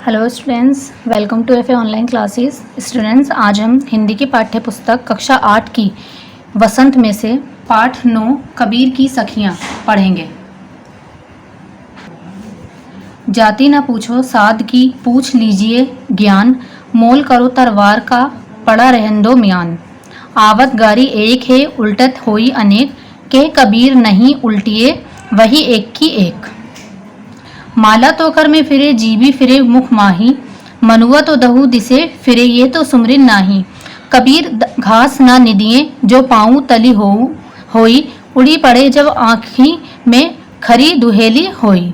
Hello students, welcome to F online classes. Students, आज हम हिंदी की पाठ्य पुस्तक कक्षा 8 की वसंत में से पाठ 9 कबीर की सखियाँ पढ़ेंगे। जाति न पूछो साध की, पूछ लीजिए ज्ञान, मोल करो तलवार का, पड़ा रहन दो म्यान। आवत गारी एक है, उल्टत होई अनेक, कह कबीर नहीं उल्टिए, वही एक की एक। माला तो कर में फिरे, जीभी फिरे मुख माही, मनुआ तो दहु दिसे फिरे, ये तो सुमरिन नाही। कबीर घास ना निदिए, जो पाऊँ तली होई, उड़ी पड़े जब आँखी में खरी दुहेली होई।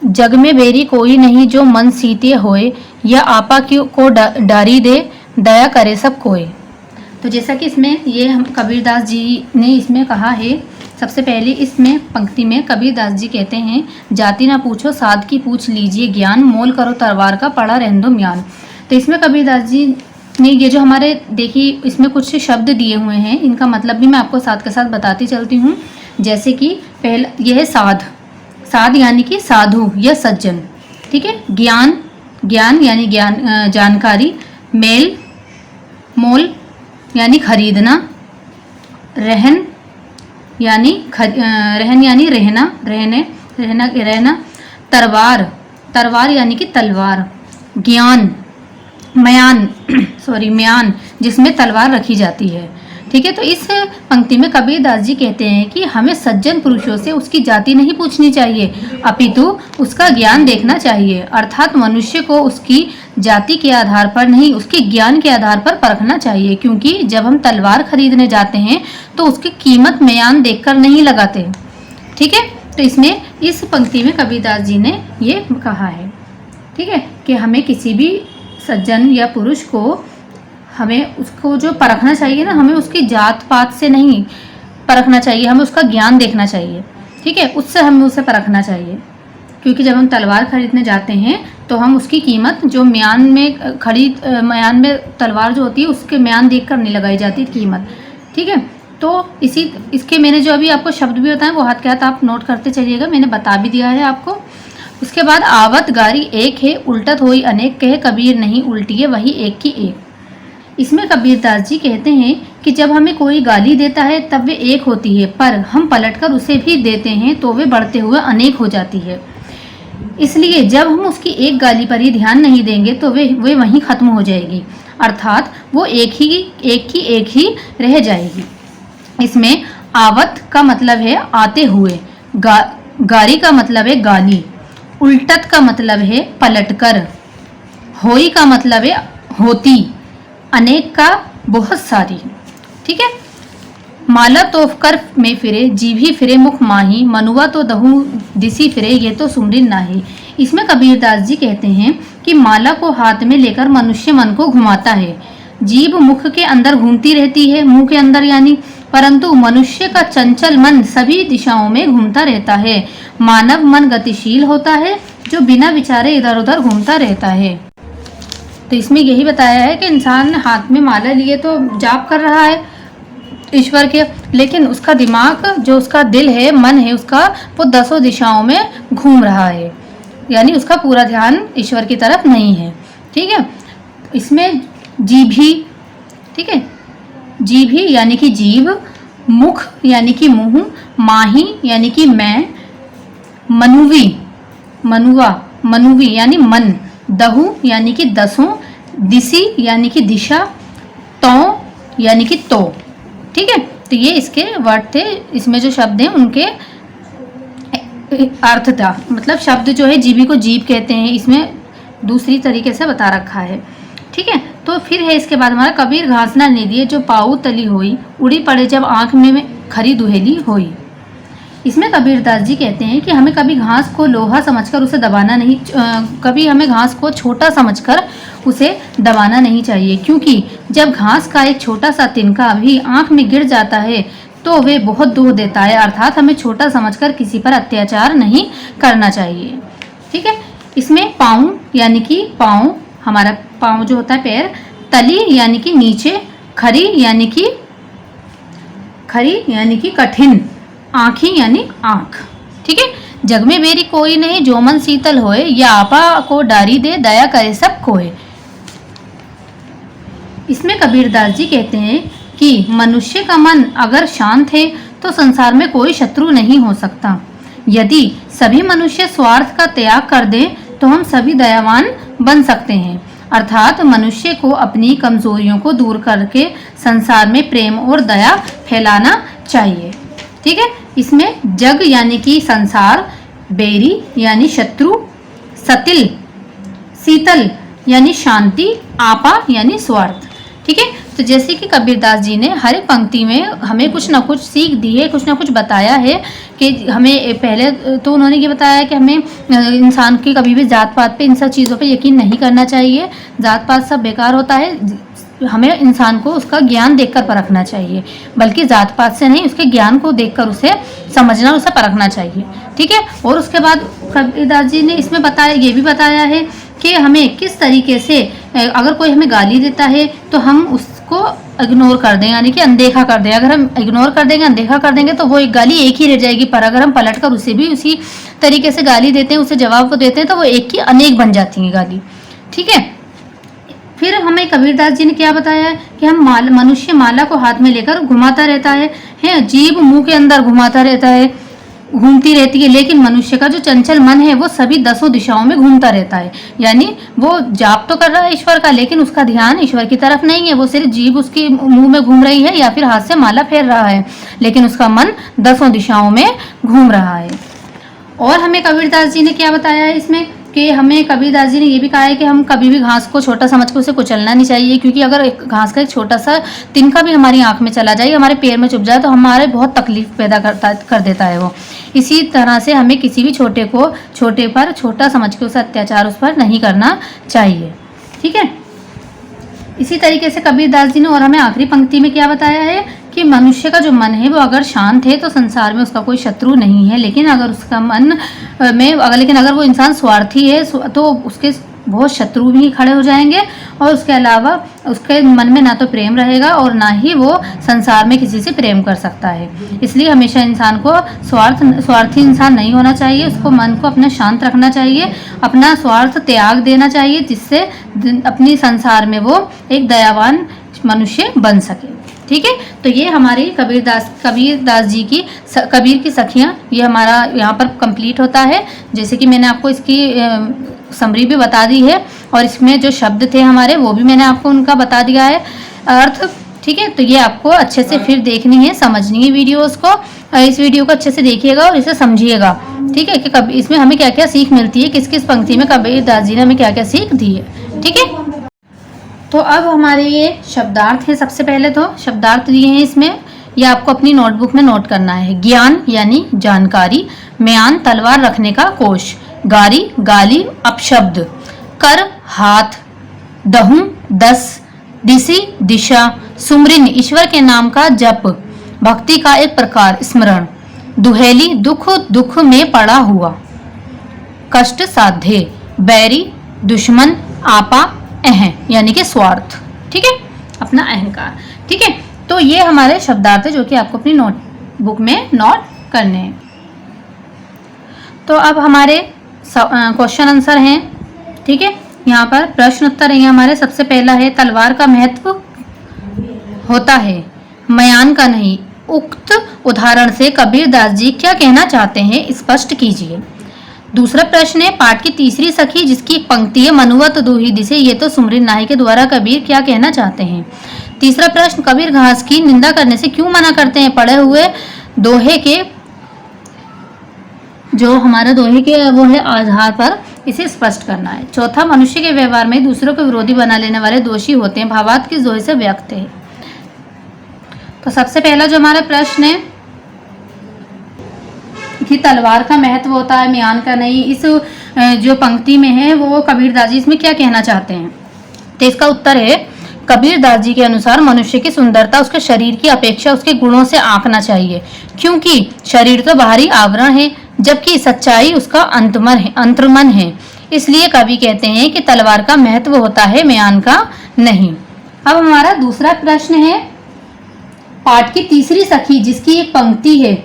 जग में बेरी कोई नहीं, जो मन सीते होए, या आपा को डारी दे, दया करे सब कोई। तो जैसा कि इसमें ये हम कबीरदास जी ने इसमें कहा है, सबसे पहले इसमें पंक्ति में कबीरदास जी कहते हैं, जाति ना पूछो साध की, पूछ लीजिए ज्ञान, मोल करो तलवार का, पड़ा रहन दो म्यान। तो इसमें कबीरदास जी ने ये जो हमारे देखिए इसमें कुछ शब्द दिए हुए हैं, इनका मतलब भी मैं आपको साथ के साथ बताती चलती हूँ। जैसे कि पहला यह है साध, साध यानी कि साधु या सज्जन, ठीक है। ज्ञान, ज्ञान यानी ज्ञान जानकारी। मेल, मोल यानी खरीदना। रहन यानी रहन यानी रहना, रहना। तरवार, तरवार यानी कि तलवार। ज्ञान, म्यान म्यान जिसमें तलवार रखी जाती है, ठीक है। तो इस पंक्ति में कबीरदास जी कहते हैं कि हमें सज्जन पुरुषों से उसकी जाति नहीं पूछनी चाहिए, अपितु उसका ज्ञान देखना चाहिए। अर्थात मनुष्य को उसकी जाति के आधार पर नहीं, उसके ज्ञान के आधार पर परखना चाहिए, क्योंकि जब हम तलवार खरीदने जाते हैं तो उसकी कीमत म्यान देखकर नहीं लगाते, ठीक है। तो इसमें इस पंक्ति में कबीरदास जी ने ये कहा है, ठीक है, कि हमें किसी भी सज्जन या पुरुष को हमें उसको जो परखना चाहिए ना, हमें उसकी जात पात से नहीं परखना चाहिए, हमें उसका ज्ञान देखना चाहिए, ठीक है। उससे हमें उसे परखना चाहिए, क्योंकि जब हम तलवार खरीदने जाते हैं तो हम उसकी कीमत जो म्यान में म्यान में तलवार जो होती है उसके म्यान देखकर नहीं लगाई जाती कीमत, ठीक है। तो इसके मैंने जो अभी आपको शब्द भी बताए वो हाथ के हाथ आप नोट करते चलिएगा, मैंने बता भी दिया है आपको। उसके बाद आवत गारी एक है, उल्टत होई अनेक, कहे कबीर नहीं उल्टिए, वही एक की एक। इसमें कबीरदास जी कहते हैं कि जब हमें कोई गाली देता है तब वे एक होती है, पर हम पलटकर उसे भी देते हैं तो वे बढ़ते हुए अनेक हो जाती है। इसलिए जब हम उसकी एक गाली पर ही ध्यान नहीं देंगे तो वे वहीं खत्म हो जाएगी, अर्थात वो एक ही रह जाएगी। इसमें आवत का मतलब है आते हुए, गारी का मतलब है गाली, उल्टत का मतलब है पलटकर, होई का मतलब है होती, अनेक का बहुत सारी, ठीक है। माला तोफ कर में फिरे, जीभी फिरे मुख माही, मनुआ तो दहु दिसी फिरे, ये तो सुमरिन नाही। इसमें कबीरदास जी कहते हैं कि माला को हाथ में लेकर मनुष्य मन को घुमाता है, जीभ मुख के अंदर घूमती रहती है, मुंह के अंदर यानी, परंतु मनुष्य का चंचल मन सभी दिशाओं में घूमता रहता है। मानव मन गतिशील होता है, जो बिना विचारे इधर उधर घूमता रहता है। तो इसमें यही बताया है कि इंसान हाथ में माला लिए तो जाप कर रहा है ईश्वर के, लेकिन उसका दिमाग जो उसका दिल है, मन है उसका, वो दसों दिशाओं में घूम रहा है, यानी उसका पूरा ध्यान ईश्वर की तरफ नहीं है, ठीक है। इसमें जीभी, ठीक है, जीभी यानी कि जीभ, मुख यानी कि मुंह, माही यानी कि मैं, मनुवी यानी मन, दहु यानी कि दसों, दिसी यानी कि दिशा, तो यानी कि तो, ठीक है। तो ये इसके वर्ड थे, इसमें जो शब्द हैं उनके अर्थ था, मतलब शब्द जो है जीभी को जीभ कहते हैं, इसमें दूसरी तरीके से बता रखा है, ठीक है। तो फिर है इसके बाद हमारा कबीर घास ना निदिए, जो पाऊ तली होई, उड़ी पड़े जब आँख में खरी दुहेली होई। इसमें कबीरदास जी कहते हैं कि हमें कभी घास को लोहा समझकर उसे दबाना नहीं, कभी हमें घास को छोटा समझकर उसे दबाना नहीं चाहिए, क्योंकि जब घास का एक छोटा सा तिनका भी आँख में गिर जाता है तो वे बहुत दुख देता है, अर्थात हमें छोटा समझकर किसी पर अत्याचार नहीं करना चाहिए, ठीक है। इसमें पाँव यानी कि पाँव, हमारा पाँव जो होता है पैर, तली यानी कि नीचे, खरी यानी कि कठिन, आँखी यानी आँख, ठीक है। जग में बेरी कोई नहीं जो मन शीतल होए, या आपा को डारी दे दया करे सब कोय। इसमें कबीरदास जी कहते हैं कि मनुष्य का मन अगर शांत है तो संसार में कोई शत्रु नहीं हो सकता। यदि सभी मनुष्य स्वार्थ का त्याग कर दें तो हम सभी दयावान बन सकते हैं। अर्थात मनुष्य को अपनी कमजोरियों को दूर करके संसार में प्रेम और दया फैलाना चाहिए। ठीक है, इसमें जग यानी कि संसार, बेरी यानी शत्रु, सतिल शीतल यानी शांति, आपा यानी स्वार्थ। ठीक है, तो जैसे कि कबीरदास जी ने हर एक पंक्ति में हमें कुछ ना कुछ सीख दी है, कुछ ना कुछ बताया है कि हमें पहले तो उन्होंने ये बताया कि हमें इंसान की कभी भी जात पात पे, इन सब चीज़ों पे यकीन नहीं करना चाहिए। जात पात सब बेकार होता है, हमें इंसान को उसका ज्ञान देखकर परखना चाहिए, बल्कि जात पात से नहीं उसके ज्ञान को देखकर उसे समझना, उसे परखना चाहिए। ठीक है, और उसके बाद कबीरदास जी ने इसमें बताया, ये भी बताया है कि हमें किस तरीके से, अगर कोई हमें गाली देता है तो हम उसको इग्नोर कर दें, यानी कि अनदेखा कर दें। अगर हम इग्नोर कर देंगे, अनदेखा कर देंगे तो वो एक गाली एक ही रह जाएगी, पर अगर हम पलट कर उसे भी उसी तरीके से गाली देते हैं, उसे जवाब को देते हैं, तो वो एक की अनेक बन जाती है गाली। ठीक है, फिर हमें कबीरदास जी ने क्या बताया कि हम मनुष्य माला को हाथ में लेकर घुमाता रहता है, जीभ मुंह के अंदर घुमाता रहता है, घूमती रहती है, लेकिन मनुष्य का जो चंचल मन है वो सभी 10 दिशाओं में घूमता रहता है। यानी वो जाप तो कर रहा है ईश्वर का, लेकिन उसका ध्यान ईश्वर की तरफ नहीं है। वो सिर्फ जीभ उसके मुंह में घूम रही है या फिर हाथ से माला फेर रहा है, लेकिन उसका मन 10 दिशाओं में घूम रहा है। और हमें कबीरदास जी ने क्या बताया है इसमें कि हमें कबीरदास जी ने ये भी कहा है कि हम कभी भी घास को छोटा समझ के उसे कुचलना नहीं चाहिए, क्योंकि अगर एक घास का एक छोटा सा तिनका भी हमारी आंख में चला जाए, हमारे पैर में चुभ जाए, तो हमारे बहुत तकलीफ पैदा कर देता है वो। इसी तरह से हमें किसी भी छोटे को छोटे पर छोटा समझ के उसे अत्याचार उस पर नहीं करना चाहिए। ठीक है, इसी तरीके से कबीरदास जी ने और हमें आखिरी पंक्ति में क्या बताया है कि मनुष्य का जो मन है वो अगर शांत है तो संसार में उसका कोई शत्रु नहीं है, लेकिन अगर उसका मन में अगर वो इंसान स्वार्थी है तो उसके बहुत शत्रु भी खड़े हो जाएंगे, और उसके अलावा उसके मन में ना तो प्रेम रहेगा और ना ही वो संसार में किसी से प्रेम कर सकता है। इसलिए हमेशा इंसान को स्वार्थी इंसान नहीं होना चाहिए, उसको मन को अपना शांत रखना चाहिए, अपना स्वार्थ त्याग देना चाहिए, जिससे अपनी संसार में वो एक दयावान मनुष्य बन सके। ठीक है, तो ये हमारी कबीरदास जी की कबीर की सखियाँ, ये हमारा यहाँ पर कंप्लीट होता है। जैसे कि मैंने आपको इसकी समरी भी बता दी है, और इसमें जो शब्द थे हमारे वो भी मैंने आपको उनका बता दिया है अर्थ। ठीक है, तो ये आपको अच्छे से फिर देखनी है, समझनी है वीडियोस को। इस वीडियो को अच्छे से देखिएगा और इसे समझिएगा। ठीक है, कि कब इसमें हमें क्या क्या सीख मिलती है, किस किस पंक्ति में कबीरदास जी ने हमें क्या क्या सीख दी है। ठीक है, तो अब हमारे ये शब्दार्थ है। सबसे पहले तो शब्दार्थ दिए हैं इसमें, ये आपको अपनी नोटबुक में नोट करना है। ज्ञान यानी जानकारी, म्यान तलवार रखने का कोश, गारी गाली अपशब्द, कर हाथ, दहु 10, दिशि दिशा, सुमरिन ईश्वर के नाम का जप, भक्ति का एक प्रकार स्मरण, दुहेली दुख में पड़ा हुआ, कष्ट साध्य, बैरी दुश्मन, आपा अहं यानी कि स्वार्थ। ठीक है, अपना अहंकार। ठीक है, तो ये हमारे शब्दार्थ है जो कि आपको अपनी नोटबुक में नोट करने हैं। तो अब हमारे क्वेश्चन आंसर हैं। ठीक है, यहाँ पर प्रश्न उत्तर है हमारे। सबसे पहला है तलवार का महत्व होता है, म्यान का नहीं। उक्त उदाहरण से कबीरदास जी क्या कहना चाहते हैं स्पष्ट कीजिए। दूसरा प्रश्न है पाठ की तीसरी सखी जिसकी एक पंक्ति है मनुवत दूही दिसे, ये तो सुमरिन नाई के द्वारा कबीर क्या कहना चाहते हैं। तीसरा प्रश्न कबीर घास की निंदा करने से क्यों मना करते हैं। पढ़े हुए दोहे के जो हमारे दोहे के वो है आधार पर इसे स्पष्ट करना है। चौथा मनुष्य के व्यवहार में दूसरों को विरोधी बना लेने वाले दोषी होते हैं, भावार्थ किस दोहे से व्यक्त है। तो सबसे पहला जो हमारा प्रश्न है कि तलवार का महत्व होता है, म्यान का नहीं, इस जो पंक्ति में है वो कबीरदास जी इसमें क्या कहना चाहते हैं। तो इसका उत्तर है कबीरदास जी के अनुसार मनुष्य की सुंदरता उसके शरीर की अपेक्षा उसके गुणों से आंकना चाहिए, क्योंकि शरीर तो बाहरी आवरण है जबकि सच्चाई उसका अंतर्मन है। इसलिए कवि कहते हैं कि तलवार का महत्व होता है, म्यान का नहीं। अब हमारा दूसरा प्रश्न है पाठ की तीसरी सखी जिसकी एक पंक्ति है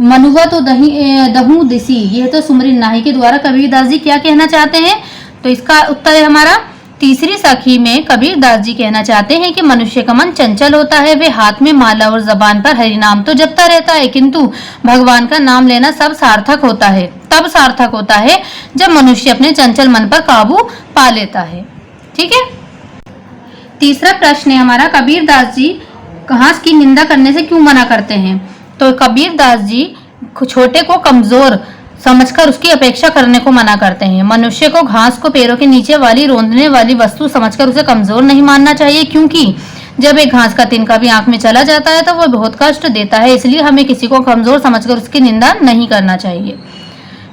मनुआ तो दहू दिसी, यह तो सुमरी नाही के द्वारा कबीरदास जी क्या कहना चाहते हैं? तो इसका उत्तर है हमारा तीसरी सखी में कबीरदास जी कहना चाहते हैं कि मनुष्य का मन चंचल होता है, वे हाथ में माला और जबान पर हरि नाम तो जपता रहता है, किंतु भगवान का नाम लेना सब सार्थक होता है, तब सार्थक होता है जब मनुष्य अपने चंचल मन पर काबू पा लेता है। ठीक है। तीसरा प्रश्न है हमारा, कबीरदास जी घास की निंदा करने से क्यों मना करते हैं? तो कबीरदास जी छोटे को कमजोर समझकर उसकी अपेक्षा करने को मना करते हैं। मनुष्य को घास को पैरों के नीचे वाली रोंदने वाली वस्तु समझकर उसे कमजोर नहीं मानना चाहिए, क्योंकि जब एक घास का तिनका भी आंख में चला जाता है तो वह बहुत कष्ट देता है, इसलिए हमें किसी को कमजोर समझकर उसकी निंदा नहीं करना चाहिए।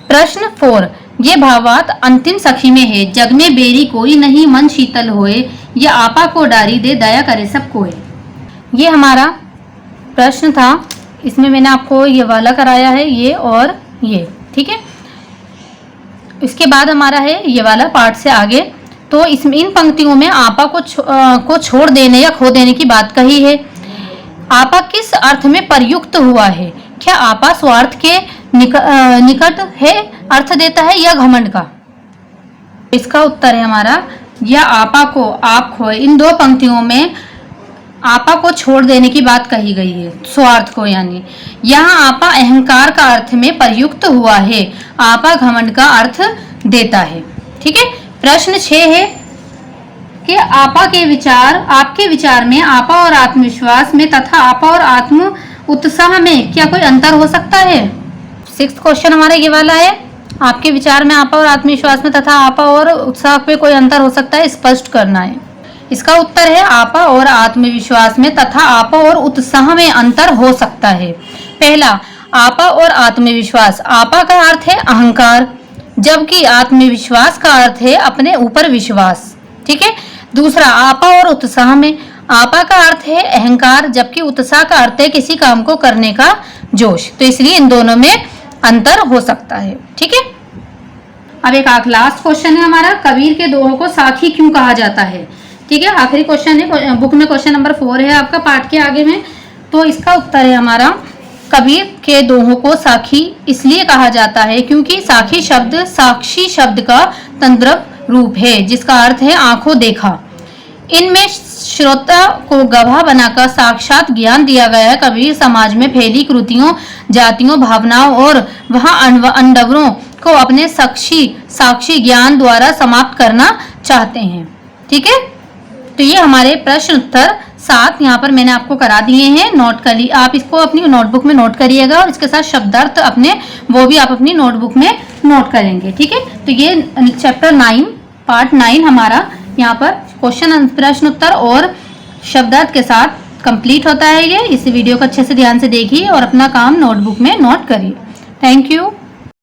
प्रश्न 4, ये भावार्थ अंतिम सखी में है, जग में बेरी कोई नहीं मन शीतल होए, या आपा को डारी दे दया करे सब कोई। ये हमारा प्रश्न था, इसमें मैंने आपको ये वाला कराया है, ये और ये। ठीक है। इसके बाद हमारा है ये वाला पार्ट से आगे, तो इसमें इन पंक्तियों में आपा को छोड़ देने या खो देने की बात कही है। आपा किस अर्थ में प्रयुक्त हुआ है? क्या आपा स्वार्थ के निकट है अर्थ देता है या घमंड का? इसका उत्तर है हमारा, या आपा को आप खोए, इन दो पंक्तियों में आपा को छोड़ देने की बात कही गई है, स्वार्थ को, यानी यहाँ आपा अहंकार का अर्थ में प्रयुक्त हुआ है, आपा घमंड का अर्थ देता है। ठीक है। प्रश्न 6 है कि आपा के विचार, आपके विचार में आपा और आत्मविश्वास में तथा आपा और आत्म उत्साह में क्या कोई अंतर हो सकता है? 6th क्वेश्चन हमारा ये वाला है, आपके विचार में आपा और आत्मविश्वास में तथा आपा और उत्साह में कोई अंतर हो सकता है, स्पष्ट करना है। इसका उत्तर है, आपा और आत्मविश्वास में तथा आपा और उत्साह में अंतर हो सकता है। पहला, आपा और आत्मविश्वास, आपा का अर्थ है अहंकार, जबकि आत्मविश्वास का अर्थ है अपने ऊपर विश्वास। ठीक है। दूसरा, आपा और उत्साह में, आपा का अर्थ है अहंकार, जबकि उत्साह का अर्थ है किसी काम को करने का जोश, तो इसलिए इन दोनों में अंतर हो सकता है। ठीक है। अब एक लास्ट क्वेश्चन है हमारा, कबीर के दोहों को साखी क्यों कहा जाता है? ठीक है। आखिरी क्वेश्चन है बुक में, क्वेश्चन नंबर 4 है आपका पार्ट के आगे में। तो इसका उत्तर है हमारा, कबीर के दोहों को साखी इसलिए कहा जाता है क्योंकि साखी शब्द साक्षी शब्द का तंद्रव रूप है, जिसका अर्थ है आंखों देखा। इनमें श्रोता को गवाह बनाकर साक्षात ज्ञान दिया गया है। कबीर समाज में फैली कृतियों, जातियों, भावनाओं और वहां अंडवरों को अपने साक्षी ज्ञान द्वारा समाप्त करना चाहते हैं। ठीक है। तो ये हमारे प्रश्न उत्तर 7 यहाँ पर मैंने आपको करा दिए हैं, नोट कर ली, आप इसको अपनी नोटबुक में नोट करिएगा, और इसके साथ शब्दार्थ अपने वो भी आप अपनी नोटबुक में नोट करेंगे। ठीक है। तो ये चैप्टर 9 पार्ट 9 हमारा यहाँ पर क्वेश्चन, प्रश्न उत्तर और शब्दार्थ के साथ कंप्लीट होता है। ये इस वीडियो को अच्छे से ध्यान से देखिए और अपना काम नोटबुक में नोट करिए। Thank you.